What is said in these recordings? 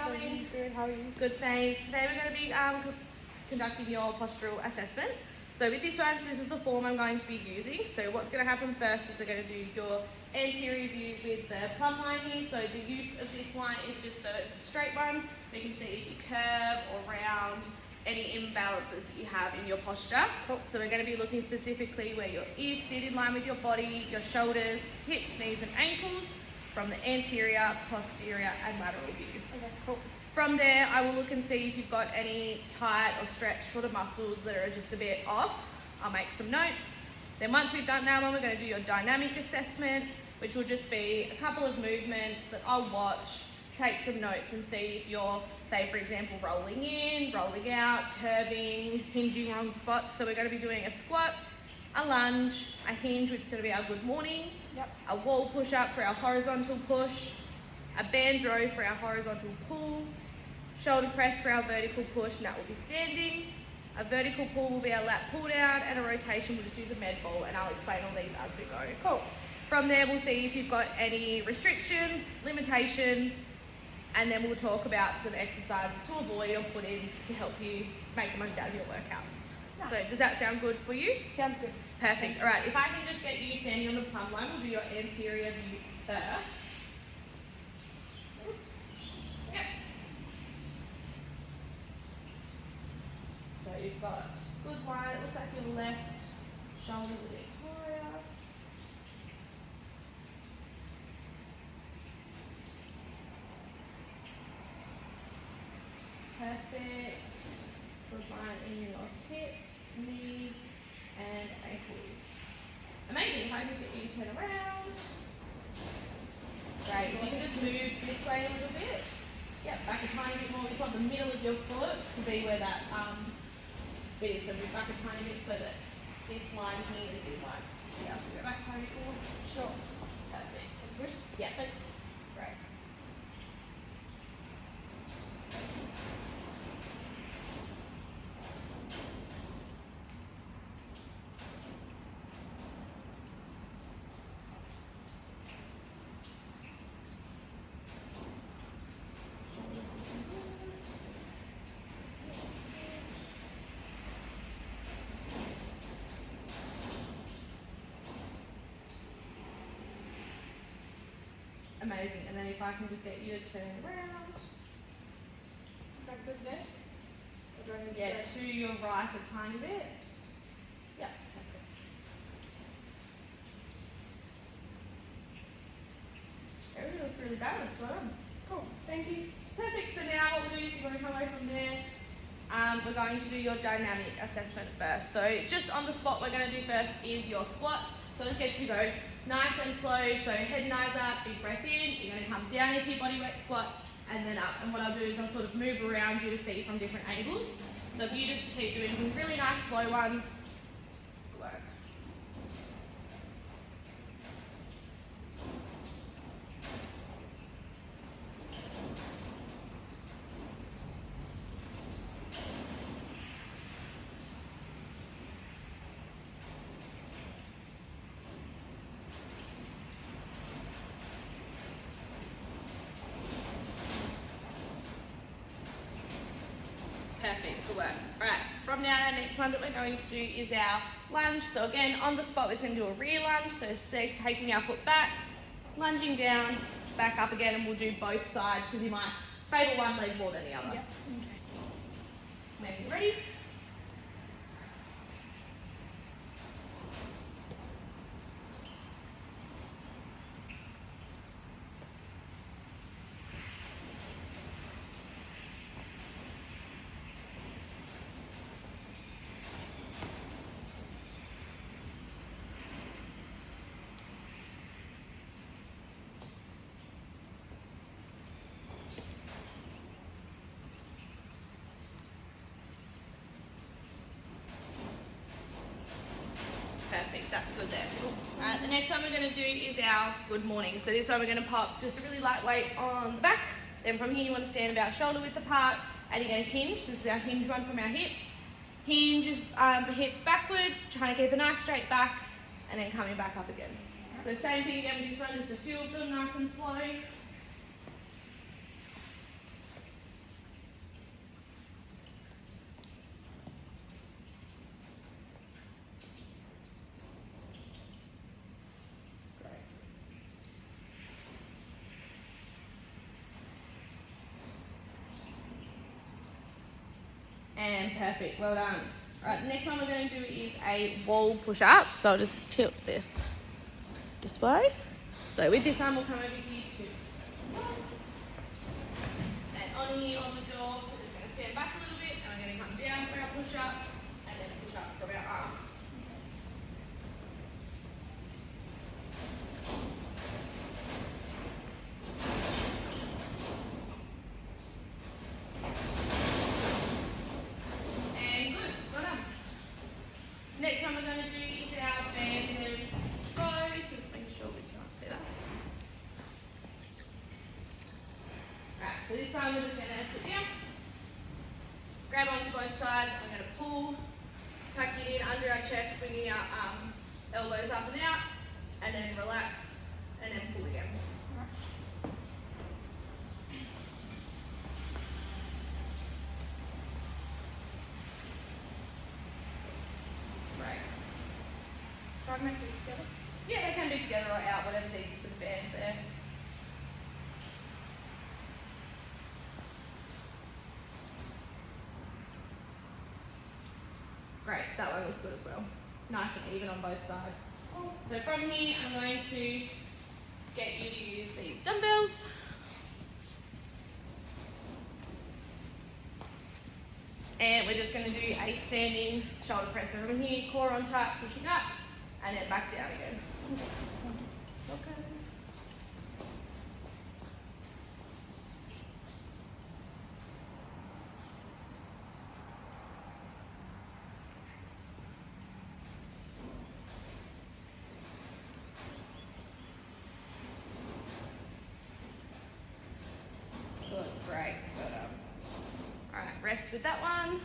going? Good, how are you? Good, thanks. Today we're going to be conducting your postural assessment. So with this one, this is the form I'm going to be using. So what's going to happen first is we're going to do your anterior view with the plumb line here. So the use of this line is just so it's a straight one. You can see if you curve or round, any imbalances that you have in your posture. Cool. So we're going to be looking specifically where your ears sit in line with your body, your shoulders, hips, knees and ankles, from the anterior, posterior and lateral view. Okay, cool. From there, I will look and see if you've got any tight or stretched sort of muscles that are just a bit off. I'll make some notes. Then once we've done that one, we're going to do your dynamic assessment, which will just be a couple of movements that I'll watch, take some notes and see if you're, say for example, rolling in, rolling out, curving, hinging wrong spots. So we're going to be doing a squat, a lunge, a hinge, which is going to be our good morning, a wall push up for our horizontal push, a band row for our horizontal pull, shoulder press for our vertical push, and that will be standing. A vertical pull will be our lat pull down, and a rotation will just use a med ball, and I'll explain all these as we go. Cool. From there, we'll see if you've got any restrictions, limitations, and then we'll talk about some exercises to avoid or put in to help you make the most out of your workouts. Nice. So does that sound good for you? Sounds good. Perfect. All right, if I can just get you standing on the plumb line, we'll do your anterior view first. Yep. So you've got good line. It looks like your left shoulder a bit higher. Perfect. Good line in your hips, knees, and ankles. Amazing. If I can just get you to turn around. Great. You can just move this way a little bit. Yep, back a tiny bit more. We just want the middle of your foot to be where that bit is. So move back a tiny bit so that this line here is in line. Yeah, so go back a tiny bit more. Sure. Perfect. Good? Yeah, thanks. Great. Amazing. And then if I can just get you to turn around. Is that good there? Or do I need to Yeah, go- to your right a tiny bit. Yeah, perfect. Everything looks really balanced. Well done. Cool. Thank you. Perfect. So now what we'll do is you're going to come away from there. We're going to do your dynamic assessment first. So just on the spot, we're going to do first is your squat. So let's get you to go nice and slow. So head and eyes up, big breath in. You're going to come down into your body weight squat and then up. And what I'll do is I'll sort of move around you to see from different angles. So if you just keep doing some really nice slow ones, good work. Perfect, good work. Alright, from now the next one that we're going to do is our lunge. So again, on the spot we're going to do a rear lunge. So taking our foot back, lunging down, back up again, and we'll do both sides because you might favour one leg more than the other. Yeah. Maybe ready? Perfect, that's good there. Alright, the next one we're going to do is our good morning. So this one we're going to pop just a really light weight on the back. Then from here you want to stand about shoulder width apart and you're going to hinge. This is our hinge one from our hips. Hinge hips backwards, trying to keep a nice straight back and then coming back up again. So same thing again with this one, just a few of them nice and slow. And perfect, well done. Alright, the next one we're going to do is a wall push-up. So I'll just tilt this way. So with this arm, we'll come over here to and on here on the door, we're just going to stand back a little bit and we're going to come down for our push-up and then push up from our arms. And good, well done. Next one we're going to do is our banded row, so just making sure we can't see that. Alright, so this time we're just going to sit down, grab onto both sides, I'm going to pull, tuck it in under our chest, swinging our elbows up and out, and then relax, and then pull again. Right. Drag my feet together. Yeah, they can be together or out, whatever's easiest for the band there. Great, that one looks good as well. Nice and even on both sides. So from here, I'm going to get you to use these dumbbells. And we're just going to do a standing shoulder press. So from here, core on top, pushing up, and then back down again. Okay. Good, great. Good. Alright, rest with that one.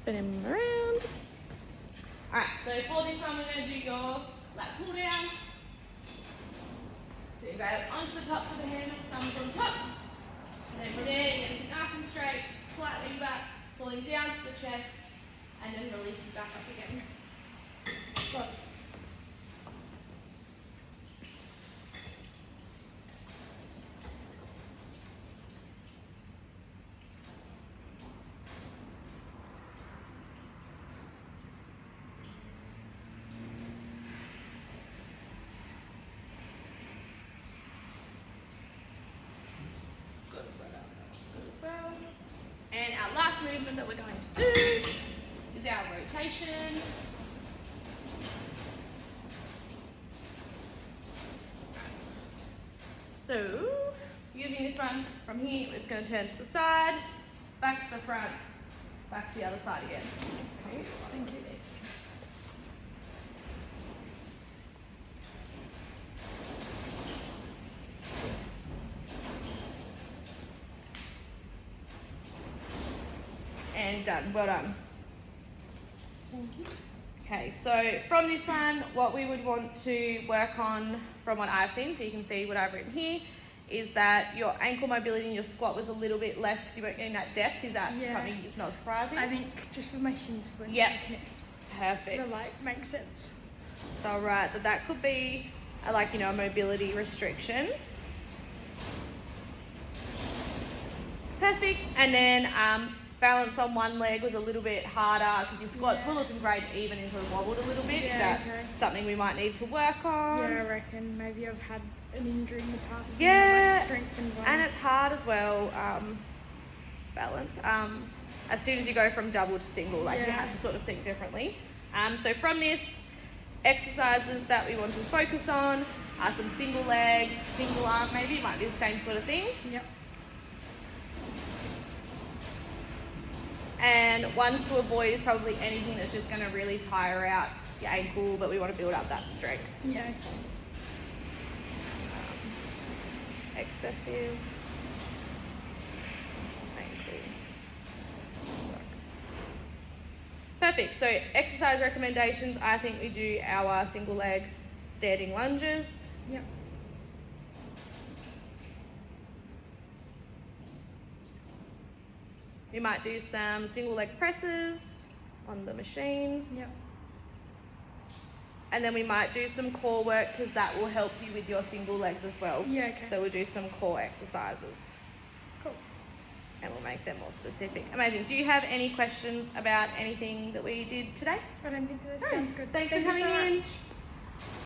Spin him around. Alright, so for this one, we're going to do your lat pull down. So you grab onto the tops of the handles, thumbs on top. And then from there, you're going to sit nice and straight, slightly back, pulling down to the chest, and then releasing back up again. Good. Good, well done. That's good as well. And our last movement that we're going to do is our rotation. So, using this one from here, it's going to turn to the side, back to the front, back to the other side again. Okay, thank you. And done, well done. Thank you. Okay, so from this one, what we would want to work on from what I've seen, so you can see what I've written here, is that your ankle mobility in your squat was a little bit less because you weren't getting that depth. Is that something that's not surprising? I think just with my shin splint, Yep. it's Perfect. the light makes sense. So I'll write that could be a mobility restriction. Perfect. And then balance on one leg was a little bit harder because your squats were looking great even and sort of wobbled a little bit. Yeah, Is that okay. something we might need to work on? Yeah, I reckon maybe I've had an injury in the past. Yeah, and I might strengthen one. and it's hard as well, balance. As soon as you go from double to single, you have to sort of think differently. So from this, exercises that we want to focus on are some single leg, single arm, maybe it might be the same sort of thing. Yep. And ones to avoid is probably anything that's just going to really tire out your ankle, but we want to build up that strength. Yeah. Excessive ankle work. Perfect. So exercise recommendations, I think we do our single leg standing lunges. Yep. We might do some single leg presses on the machines. Yep. And then we might do some core work because that will help you with your single legs as well. Yeah, okay. So we'll do some core exercises. Cool. and we'll make them more specific. Amazing. Do you have any questions about anything that we did today? I don't think so. No. Sounds good. Thanks Thank for you coming so in. much.